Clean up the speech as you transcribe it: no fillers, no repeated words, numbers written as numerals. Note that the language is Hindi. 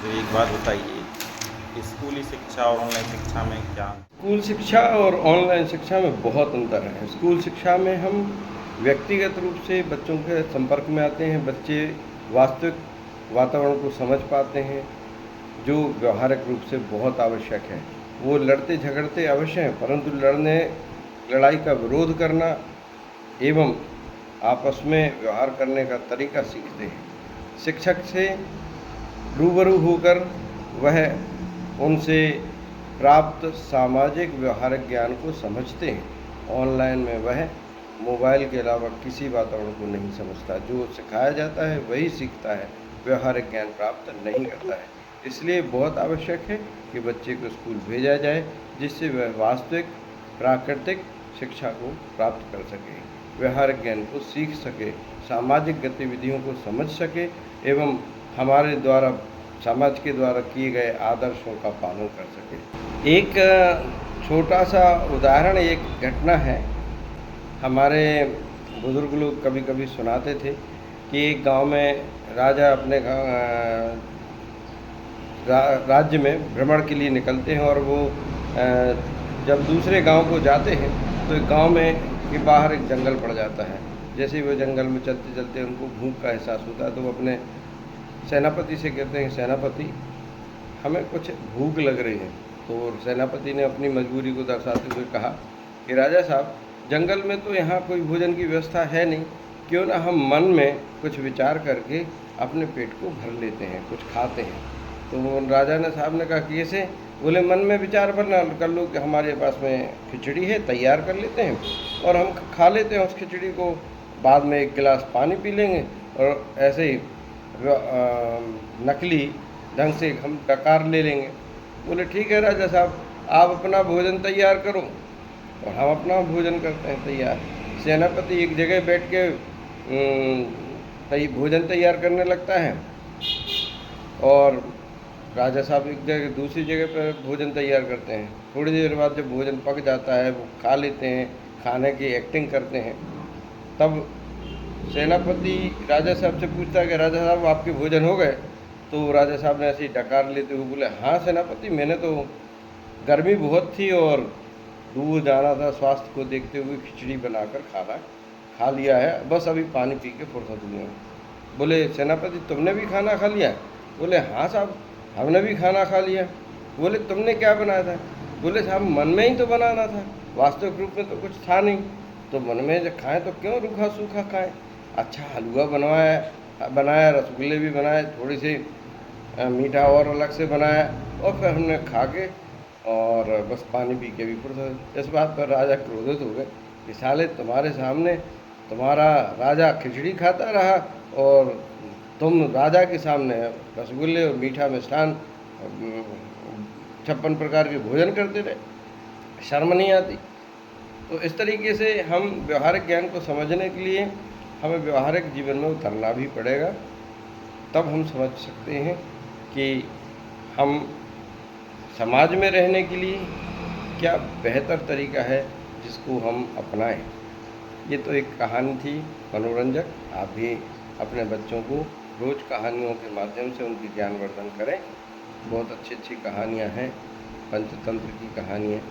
तो एक बात बताइए कि स्कूली शिक्षा और ऑनलाइन शिक्षा में क्या स्कूल शिक्षा और ऑनलाइन शिक्षा में बहुत अंतर है। स्कूल शिक्षा में हम व्यक्तिगत रूप से बच्चों के संपर्क में आते हैं, बच्चे वास्तविक वातावरण को समझ पाते हैं, जो व्यवहारिक रूप से बहुत आवश्यक है। वो लड़ते झगड़ते अवश्य हैं, परंतु लड़ाई का विरोध करना एवं आपस में व्यवहार करने का तरीका सीखते हैं। शिक्षक से रूबरू होकर वह उनसे प्राप्त सामाजिक व्यवहारिक ज्ञान को समझते हैं। ऑनलाइन में वह मोबाइल के अलावा किसी वातावरण को नहीं समझता। जो सिखाया जाता है वही सीखता है, व्यवहारिक ज्ञान प्राप्त नहीं करता है। इसलिए बहुत आवश्यक है कि बच्चे को स्कूल भेजा जाए, जिससे वह वास्तविक प्राकृतिक शिक्षा को प्राप्त कर सके, व्यवहारिक ज्ञान को सीख सके, सामाजिक गतिविधियों को समझ सके एवं हमारे द्वारा समाज के द्वारा किए गए आदर्शों का पालन कर सके। एक छोटा सा उदाहरण, एक घटना है। हमारे बुजुर्ग लोग कभी कभी सुनाते थे कि एक गांव में राजा अपने राज्य में भ्रमण के लिए निकलते हैं और वो जब दूसरे गांव को जाते हैं तो एक गांव में के बाहर एक जंगल पड़ जाता है। जैसे ही वो जंगल में चलते चलते उनको भूख का एहसास होता है तो वो अपने सेनापति से कहते हैं, सेनापति हमें कुछ भूख लग रही है। तो सेनापति ने अपनी मजबूरी को दर्शाते हुए कहा कि राजा साहब, जंगल में तो यहाँ कोई भोजन की व्यवस्था है नहीं, क्यों ना हम मन में कुछ विचार करके अपने पेट को भर लेते हैं, कुछ खाते हैं। तो राजा ने साहब ने कहा कि ऐसे? बोले मन में विचार बना कर लो कि हमारे पास में खिचड़ी है, तैयार कर लेते हैं और हम खा लेते हैं उस खिचड़ी को, बाद में एक गिलास पानी पी लेंगे और ऐसे ही नकली ढंग से हम डकार ले लेंगे। बोले ठीक है राजा साहब, आप अपना भोजन तैयार करो और हम अपना भोजन करते हैं तैयार। सेनापति एक जगह बैठ के भोजन तैयार करने लगता है और राजा साहब एक जगह दूसरी जगह पर भोजन तैयार करते हैं। थोड़ी देर बाद जब भोजन पक जाता है, वो खा लेते हैं, खाने की एक्टिंग करते हैं, तब सेनापति राजा साहब से पूछता है कि राजा साहब आपके भोजन हो गए? तो राजा साहब ने ऐसे ही डकार लेते हुए बोले, हाँ सेनापति, मैंने तो गर्मी बहुत थी और दूर जाना था, स्वास्थ्य को देखते हुए खिचड़ी बनाकर खाना खा लिया है, बस अभी पानी पी के फुर्सत हुई हूँ। बोले सेनापति तुमने भी खाना खा लिया? बोले हाँ साहब, हमने भी खाना खा लिया। बोले तुमने क्या बनाया था? बोले साहब मन में ही तो बनाना था, वास्तविक रूप में तो कुछ था नहीं, तो मन में जब खाएँ तो क्यों रूखा सूखा खाएँ। अच्छा हलवा बनाया, रसगुल्ले भी बनाए, थोड़ी सी मीठा और अलग से बनाया और फिर हमने खा के और बस पानी पी के भी फुर्सत। इस बात पर राजा क्रोधित हो गए कि साले तुम्हारे सामने तुम्हारा राजा खिचड़ी खाता रहा और तुम राजा के सामने रसगुल्ले और मीठा मिष्ठान 56 प्रकार के भोजन करते रहे, शर्म नहीं आती। तो इस तरीके से हम व्यवहारिक ज्ञान को समझने के लिए हमें व्यवहारिक जीवन में उतरना भी पड़ेगा, तब हम समझ सकते हैं कि हम समाज में रहने के लिए क्या बेहतर तरीका है जिसको हम अपनाएं। ये तो एक कहानी थी मनोरंजक। आप भी अपने बच्चों को रोज़ कहानियों के माध्यम से उनकी ज्ञानवर्धन करें। बहुत अच्छी अच्छी कहानियाँ हैं, पंचतंत्र की कहानी है।